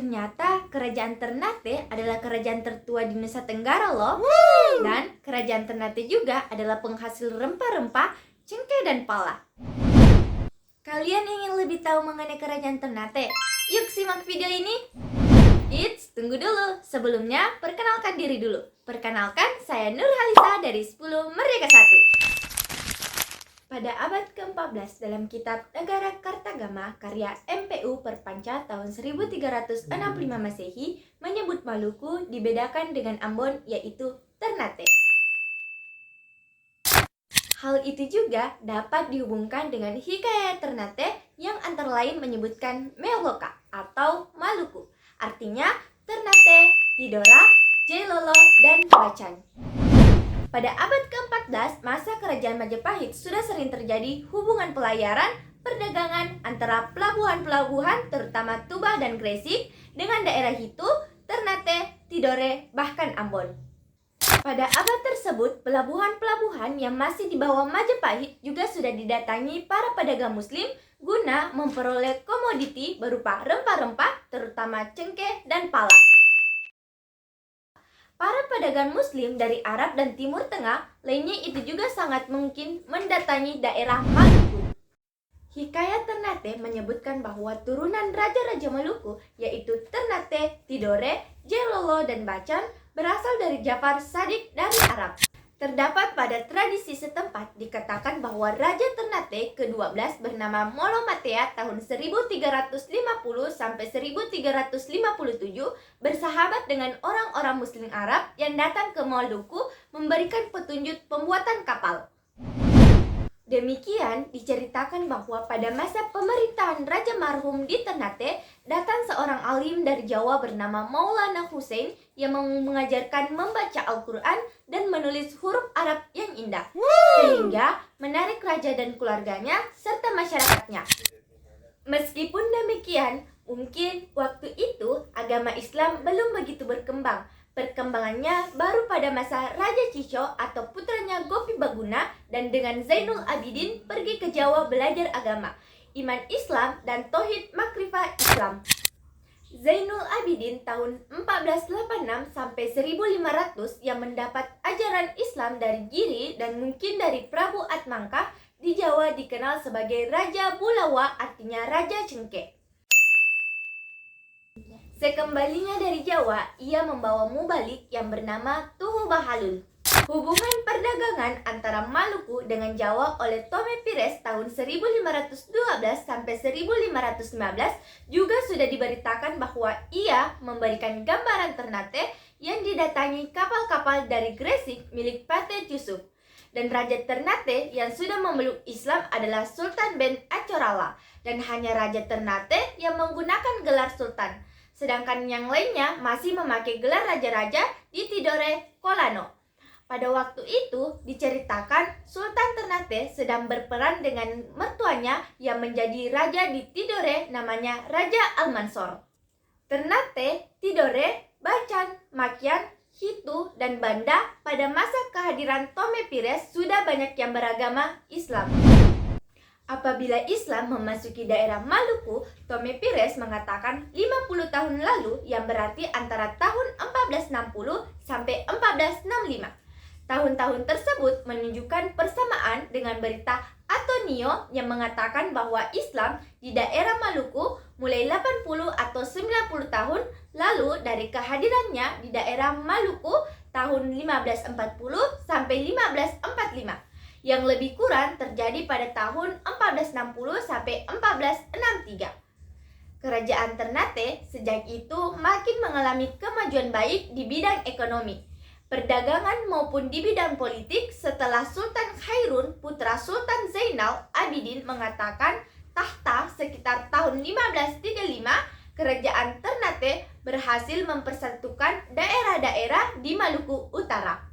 Ternyata kerajaan Ternate adalah kerajaan tertua di Nusa Tenggara loh. Dan kerajaan Ternate juga adalah penghasil rempah-rempah, cengkeh dan pala. Kalian ingin lebih tahu mengenai kerajaan Ternate? Yuk simak video ini. Eits, tunggu dulu. Sebelumnya, perkenalkan diri dulu. Perkenalkan, saya Nurhalisa dari 10 Merdeka 1. Pada abad ke-14 dalam kitab Negara Kartagama karya MPU Perpanca tahun 1365 Masehi menyebut Maluku dibedakan dengan Ambon yaitu Ternate. Hal itu juga dapat dihubungkan dengan Hikayat Ternate yang antara lain menyebutkan Meoloka atau Maluku. Artinya Ternate, Tidore, Jailolo, dan Bacan. Pada abad ke-14, masa kerajaan Majapahit sudah sering terjadi hubungan pelayaran, perdagangan antara pelabuhan-pelabuhan terutama Tuba dan Gresik dengan daerah Hitu, Ternate, Tidore, bahkan Ambon. Pada abad tersebut, pelabuhan-pelabuhan yang masih di bawah Majapahit juga sudah didatangi para pedagang muslim guna memperoleh komoditi berupa rempah-rempah terutama cengkeh dan pala. Para pedagang muslim dari Arab dan Timur Tengah lainnya itu juga sangat mungkin mendatangi daerah Maluku. Hikayat Ternate menyebutkan bahwa turunan raja-raja Maluku yaitu Ternate, Tidore, Jailolo, dan Bacan berasal dari Jafar Shadiq dari Arab. Terdapat pada tradisi setempat dikatakan bahwa Raja Ternate ke-12 bernama Molomatea tahun 1350 sampai 1357 bersahabat dengan orang-orang muslim Arab yang datang ke Maluku memberikan petunjuk pembuatan kapal. Demikian diceritakan bahwa pada masa pemerintahan Raja marhum di Ternate, datang seorang alim dari Jawa bernama Maulana Hussein yang mengajarkan membaca Al-Quran dan menulis huruf Arab yang indah, sehingga menarik raja dan keluarganya serta masyarakatnya. Meskipun demikian, mungkin waktu itu agama Islam belum begitu berkembang. Perkembangannya baru pada masa Raja Cico atau putranya Gopi Baguna dan dengan Zainul Abidin pergi ke Jawa belajar agama, iman Islam dan tauhid makrifah Islam. Zainul Abidin tahun 1486 sampai 1500 yang mendapat ajaran Islam dari Giri dan mungkin dari Prabu Atmangka di Jawa dikenal sebagai Raja Bulawa, artinya Raja Cengkeh. Sekembalinya dari Jawa, ia membawa mubalik yang bernama Tuhu Bahalul. Hubungan perdagangan antara Maluku dengan Jawa oleh Tome Pires tahun 1512 sampai 1515 juga sudah diberitakan bahwa ia memberikan gambaran Ternate yang didatangi kapal-kapal dari Gresik milik Patih Yusuf. Dan Raja Ternate yang sudah memeluk Islam adalah Sultan Ben Acorala, dan hanya Raja Ternate yang menggunakan gelar Sultan. Sedangkan yang lainnya masih memakai gelar raja-raja di Tidore, Kolano. Pada waktu itu diceritakan Sultan Ternate sedang berperan dengan mertuanya yang menjadi raja di Tidore namanya Raja Almansor. Ternate, Tidore, Bacan, Makian, Hitu, dan Banda pada masa kehadiran Tome Pires sudah banyak yang beragama Islam. Apabila Islam memasuki daerah Maluku, Tome Pires mengatakan 50 tahun lalu yang berarti antara tahun 1460 sampai 1465. Tahun-tahun tersebut menunjukkan persamaan dengan berita Antonio yang mengatakan bahwa Islam di daerah Maluku mulai 80 atau 90 tahun lalu dari kehadirannya di daerah Maluku tahun 1540 sampai 1545. Yang lebih kurang terjadi pada tahun 1460 sampai 1463. Kerajaan Ternate sejak itu makin mengalami kemajuan baik di bidang ekonomi, perdagangan maupun di bidang politik setelah Sultan Khairun putra Sultan Zainal Abidin mengatakan tahta sekitar tahun 1535. Kerajaan Ternate berhasil mempersatukan daerah-daerah di Maluku Utara.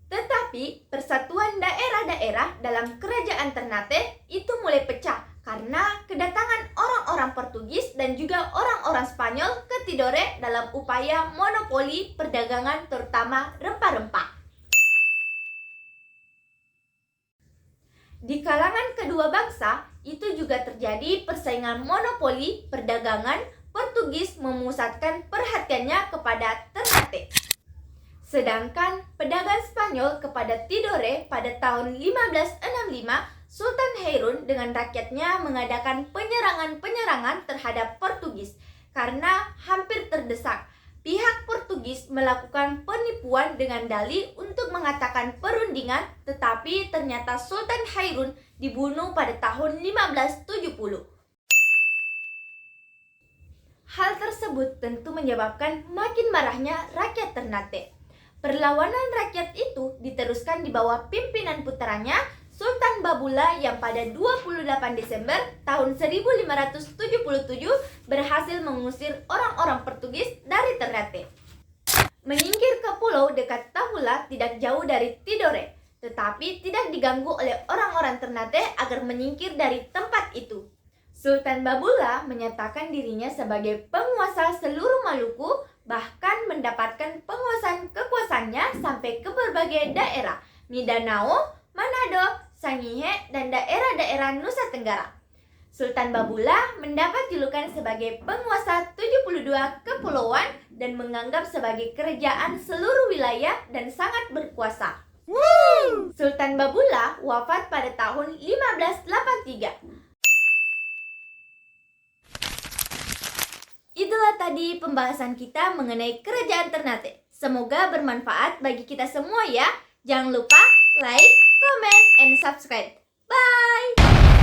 Tetapi persatuan daerah-daerah dalam kerajaan Ternate itu mulai pecah karena kedatangan orang-orang Portugis dan juga orang-orang Spanyol ke Tidore dalam upaya monopoli perdagangan terutama rempah-rempah. Di kalangan kedua bangsa itu juga terjadi persaingan monopoli perdagangan Portugis memusatkan perhatiannya kepada Ternate. Sedangkan pedagang Spanyol kepada Tidore pada tahun 1565, Sultan Hairun dengan rakyatnya mengadakan penyerangan-penyerangan terhadap Portugis karena hampir terdesak. Pihak Portugis melakukan penipuan dengan dalih untuk mengatakan perundingan, tetapi ternyata Sultan Hairun dibunuh pada tahun 1570. Hal tersebut tentu menyebabkan makin marahnya rakyat Ternate. Perlawanan rakyat itu diteruskan di bawah pimpinan putranya Sultan Babula yang pada 28 Desember tahun 1577 berhasil mengusir orang-orang Portugis dari Ternate. Menyingkir ke pulau dekat Tahula tidak jauh dari Tidore, tetapi tidak diganggu oleh orang-orang Ternate agar menyingkir dari tempat itu. Sultan Babula menyatakan dirinya sebagai penguasa seluruh Maluku, bahkan mendapatkan penguasaan kekuasaannya sampai ke berbagai daerah, Mindanao, Manado, Sangihe, dan daerah-daerah Nusa Tenggara. Sultan Babula mendapat julukan sebagai penguasa 72 kepulauan dan menganggap sebagai kerajaan seluruh wilayah dan sangat berkuasa. Sultan Babula wafat pada tahun 1583. Itulah tadi pembahasan kita mengenai kerajaan Ternate. Semoga bermanfaat bagi kita semua ya. Jangan lupa like, comment, and subscribe. Bye!